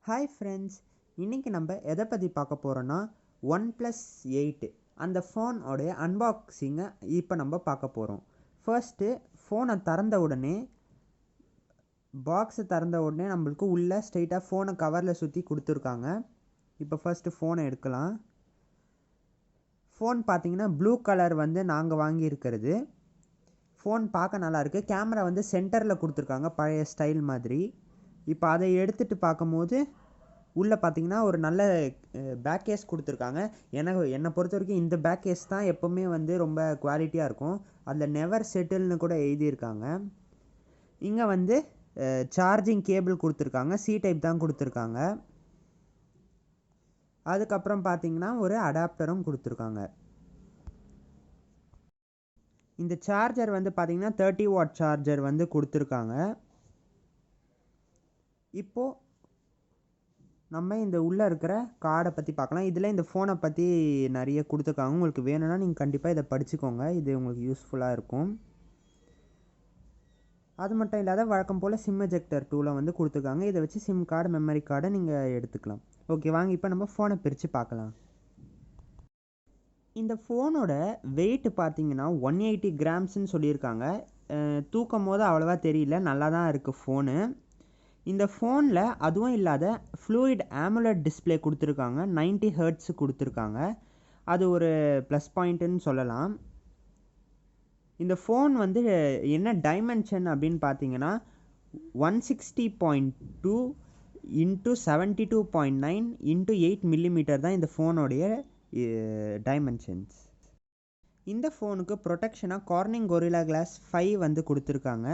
Hi friends, இன்றைக்கி நம்ம எதை பற்றி பார்க்க போகிறோன்னா OnePlus 8 அந்த ஃபோனோடைய அன்பாக்சிங்கை இப்போ நம்ம பார்க்க போகிறோம். ஃபர்ஸ்ட்டு ஃபோனை திறந்த உடனே நம்மளுக்கு உள்ளே ஸ்ட்ரைட்டாக ஃபோனை கவரில் சுற்றி கொடுத்துருக்காங்க. இப்போ ஃபர்ஸ்ட்டு ஃபோனை எடுக்கலாம். ஃபோன் பார்த்தீங்கன்னா ப்ளூ கலர் நாங்கள் வாங்கியிருக்கிறது. ஃபோன் பார்க்க நல்லாயிருக்கு. கேமரா சென்டரில் கொடுத்துருக்காங்க, பழைய ஸ்டைல் மாதிரி. இப்போ அதை எடுத்துகிட்டு பார்க்கும்போது உள்ளே பார்த்தீங்கன்னா ஒரு நல்ல பேக் கேஸ் கொடுத்துருக்காங்க. என்னை பொறுத்த வரைக்கும் இந்த பேக் கேஸ் தான் எப்போவுமே ரொம்ப குவாலிட்டியாக இருக்கும். அதில் நெவர் செட்டில்னு கூட எழுதியிருக்காங்க. இங்கே சார்ஜிங் கேபிள் கொடுத்துருக்காங்க, சி டைப் தான் கொடுத்துருக்காங்க. அதுக்கப்புறம் பார்த்தீங்கன்னா ஒரு அடாப்டரும் கொடுத்துருக்காங்க. இந்த சார்ஜர் பார்த்தீங்கன்னா 30 வாட் சார்ஜர் கொடுத்துருக்காங்க. இப்போது நம்ம இந்த உள்ளே இருக்கிற கார்டை பற்றி பார்க்கலாம். இதில் இந்த ஃபோனை பற்றி நிறைய கொடுத்துருக்காங்க. உங்களுக்கு வேணும்னா நீங்கள் கண்டிப்பாக இதை படிச்சுக்கோங்க, இது உங்களுக்கு யூஸ்ஃபுல்லாக இருக்கும். அது மட்டும் இல்லாத வழக்கம் போல் சிம் எஜெக்டர் டூலை கொடுத்துருக்காங்க. இதை வச்சு சிம் கார்டு, மெமரி கார்டை நீங்கள் எடுத்துக்கலாம். ஓகே, வாங்க இப்போ நம்ம ஃபோனை பிரித்து பார்க்கலாம். இந்த ஃபோனோட வெயிட் பார்த்தீங்கன்னா 180 கிராம்ஸ்ன்னு சொல்லியிருக்காங்க. தூக்கும் போது அவ்வளோவா தெரியல, நல்லா தான் இருக்குது ஃபோனு. இந்த ஃபோனில் அதுவும் இல்லாத ஃப்ளூயிட் AMOLED டிஸ்பிளே கொடுத்துருக்காங்க. 90 ஹெர்ட்ஸ் கொடுத்துருக்காங்க. அது ஒரு ப்ளஸ் பாயிண்ட்டுன்னு சொல்லலாம். இந்த ஃபோன் என்ன டைமென்ஷன் அப்படின்னு பார்த்தீங்கன்னா 160.2 × 72.9 × 8 மில்லிமீட்டர் தான் இந்த ஃபோனுடைய டைமென்ஷன்ஸ். இந்த ஃபோனுக்கு ப்ரொடெக்ஷனாக கார்னிங் கொரில்லா கிளாஸ் 5 கொடுத்துருக்காங்க.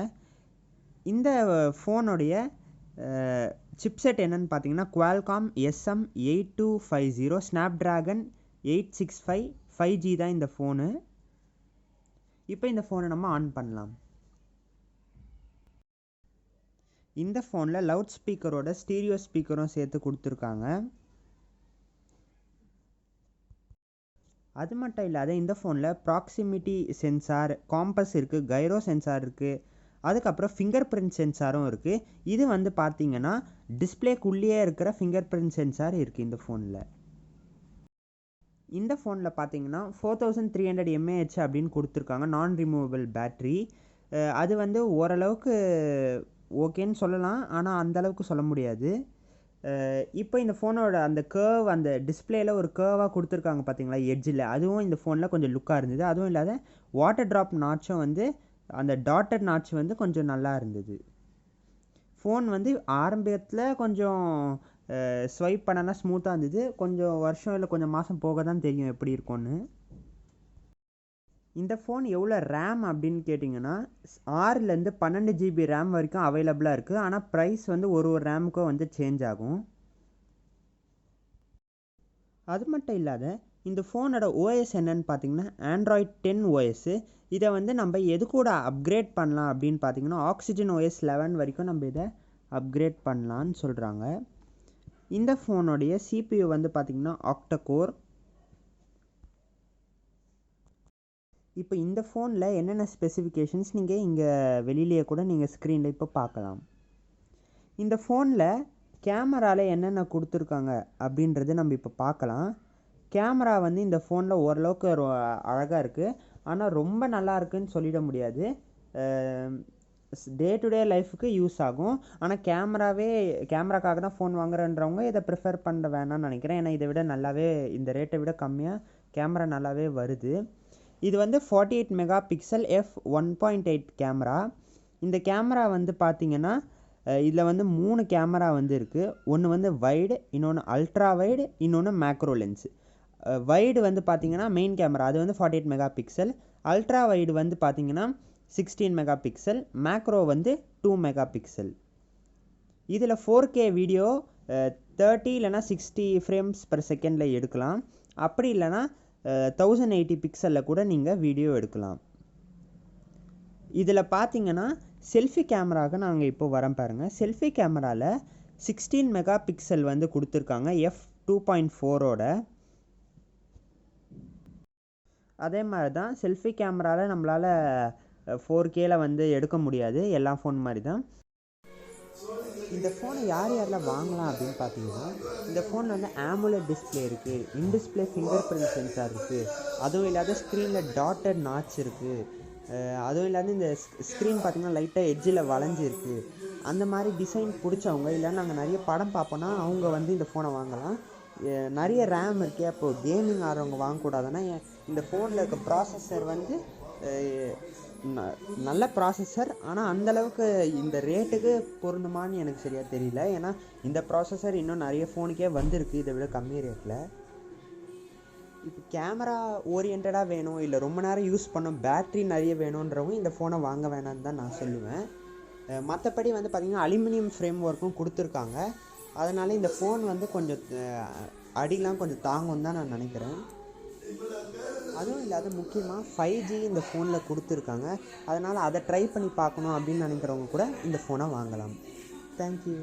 இந்த ஃபோனுடைய சிப்செட் என்னன்னு பார்த்தீங்கன்னா Qualcomm SM8250 Snapdragon 865 5G தான் இந்த ஃபோனு. இப்போ இந்த ஃபோனை நம்ம ஆன் பண்ணலாம். இந்த ஃபோனில் லவுட் ஸ்பீக்கரோட ஸ்டீரியோ ஸ்பீக்கரும் சேர்த்து கொடுத்துருக்காங்க. அது மட்டும் இல்லாத இந்த ஃபோனில் ப்ராக்சிமிட்டி சென்சார், காம்பஸ் இருக்குது, கைரோ சென்சார் இருக்குது, அதுக்கப்புறம் ஃபிங்கர் பிரிண்ட் சென்சாரும் இருக்குது. இது பார்த்தீங்கன்னா டிஸ்பிளேக்குள்ளேயே இருக்கிற ஃபிங்கர் பிரிண்ட் சென்சார் இருக்குது இந்த ஃபோனில். இந்த ஃபோனில் பார்த்தீங்கன்னா 4300 mAh அப்படின்னு கொடுத்துருக்காங்க, நான் ரிமூவபிள் பேட்ரி. அது ஓரளவுக்கு ஓகேன்னு சொல்லலாம், ஆனால் அந்தளவுக்கு சொல்ல முடியாது. இப்போ இந்த ஃபோனோட அந்த கர்வ், அந்த டிஸ்பிளேயில் ஒரு கர்வாக கொடுத்துருக்காங்க பார்த்தீங்களா எட்ஜில், அதுவும் இந்த ஃபோனில் கொஞ்சம் லுக்காக இருந்தது. அதுவும் இல்லாத வாட்டர் ட்ராப் நாச்சும் அந்த டாட்டட் நாட்ச் கொஞ்சம் நல்லா இருந்தது. ஃபோன் ஆரம்பத்தில் கொஞ்சம் ஸ்வைப் பண்ணனா ஸ்மூத்தாக இருந்தது. கொஞ்சம் வருஷம் இல்லை கொஞ்சம் மாதம் போக தான் தெரியும் எப்படி இருக்கும்னு. இந்த ஃபோன் எவ்வளோ ரேம் அப்படின்னு கேட்டிங்கன்னா 6லேருந்து 12 GB ரேம் வரைக்கும் அவைலபிளாக இருக்குது. ஆனால் ப்ரைஸ் ஒரு ரேமுக்கும் சேஞ்ச் ஆகும். அது மட்டும் இல்லாத இந்த ஃபோனோட ஓஎஸ் என்னன்னு பார்த்தீங்கன்னா Android 10 OS. இதை நம்ம எது கூட அப்கிரேட் பண்ணலாம் அப்படின்னு பார்த்தீங்கன்னா Oxygen OS 11 வரைக்கும் நம்ம இதை அப்கிரேட் பண்ணலான்னு சொல்கிறாங்க. இந்த ஃபோனுடைய CPU பார்த்தீங்கன்னா ஆக்டா-கோர். இப்போ இந்த ஃபோனில் என்னென்ன ஸ்பெசிஃபிகேஷன்ஸ் நீங்கள் இங்கே வெளியிலேயே கூட நீங்கள் ஸ்க்ரீனில் இப்போ பார்க்கலாம். இந்த ஃபோனில் கேமராவில் என்னென்ன கொடுத்துருக்காங்க அப்படின்றது நம்ம இப்போ பார்க்கலாம். கேமரா இந்த ஃபோனில் ஓரளவுக்கு அழகாக இருக்குது, ஆனால் ரொம்ப நல்லா இருக்குன்னு சொல்லிட முடியாது. டே டு டே லைஃபுக்கு யூஸ் ஆகும். ஆனால் கேமராக்காக தான் ஃபோன் வாங்குறன்றவங்க இதை ப்ரிஃபர் பண்ண வேணாம்னு நினைக்கிறேன். ஏன்னா இதை விட நல்லாவே, இந்த ரேட்டை விட கம்மியாக கேமரா நல்லாவே வருது. இது 48 மெகா பிக்சல் f1.8 கேமரா. இந்த கேமரா பார்த்தீங்கன்னா இதில் 3 கேமரா இருக்குது. ஒன்று வைடு, இன்னொன்று அல்ட்ரா வைடு, இன்னொன்று மேக்ரோ லென்ஸு. வைடு பார்த்தீங்கன்னா மெயின் கேமரா, அது 48 மெகா பிக்சல். அல்ட்ரா வைடு பார்த்தீங்கன்னா 16 mega pixel. Macro 2 mega pixel. இதில் 4K வீடியோ 30 இல்லைனா 60 ஃப்ரேம்ஸ் பர் செகண்டில் எடுக்கலாம். அப்படி இல்லைனா 1080 பிக்சலில் கூட நீங்கள் வீடியோ எடுக்கலாம். இதில் பார்த்தீங்கன்னா செல்ஃபி கேமராவுக்கு நாங்கள் இப்போ வரோம் பாருங்கள். செல்ஃபி கேமராவில் 16 மெகா பிக்சல் கொடுத்துருக்காங்க f2.4ஓட. அதே மாதிரி தான் செல்ஃபி கேமராவில் நம்மளால் 4Kல எடுக்க முடியாது, எல்லா ஃபோன் மாதிரி தான். இந்த ஃபோனை யாரெல்லாம் வாங்கலாம் அப்படின்னு பார்த்தீங்கன்னா, இந்த ஃபோனில் வந்து AMOLED டிஸ்பிளே இருக்குது, இன்டிஸ்பிளே ஃபிங்கர் பிரிண்ட் சென்சார் இருக்குது, அதுவும் இல்லாத ஸ்க்ரீனில் டாட்டட் நாட்ச் இருக்குது, அதுவும் இல்லாத இந்த ஸ்க்ரீன் பார்த்திங்கன்னா லைட்டாக எட்ஜில் வளைஞ்சிருக்கு. அந்த மாதிரி டிசைன் பிடிச்சவங்க, இல்லை நாங்கள் நிறைய படம் பார்ப்போன்னா அவங்க வந்து இந்த ஃபோனை வாங்கலாம். நிறைய ரேம் இருக்குது. அப்போது கேமிங் ஆடுறவங்க வாங்கக்கூடாதுன்னா, இந்த ஃபோனில் இருக்க ப்ராசஸர் வந்து நல்ல ப்ராசஸர், ஆனால் அந்தளவுக்கு இந்த ரேட்டுக்கு பொருந்துமான்னு எனக்கு சரியாக தெரியல. ஏன்னா இந்த ப்ராசஸர் இன்னும் நிறைய ஃபோனுக்கே வந்திருக்கு இதை விட கம்மி ரேட்டில். இப்போ கேமரா ஓரியன்டாக வேணும், இல்லை ரொம்ப நேரம் யூஸ் பண்ணோம், பேட்ரி நிறைய வேணுன்றவங்க இந்த ஃபோனை வாங்க வேணான்னு தான் நான் சொல்லுவேன். மற்றபடி வந்து பார்த்திங்கன்னா அலுமினியம் ஃப்ரேம் ஒர்க்கும் கொடுத்துருக்காங்க. அதனால் இந்த ஃபோன் வந்து கொஞ்சம் அடிலாம் கொஞ்சம் தாங்கும்னு தான் நான் நினைக்கிறேன். அதுவும் இல்லாத முக்கியமாக 5G இந்த ஃபோனில் கொடுத்துருக்காங்க. அதனால் அதை ட்ரை பண்ணி பார்க்கணும் அப்படின்னு நினைக்கிறவங்க கூட இந்த ஃபோனை வாங்கலாம். தேங்க்யூ.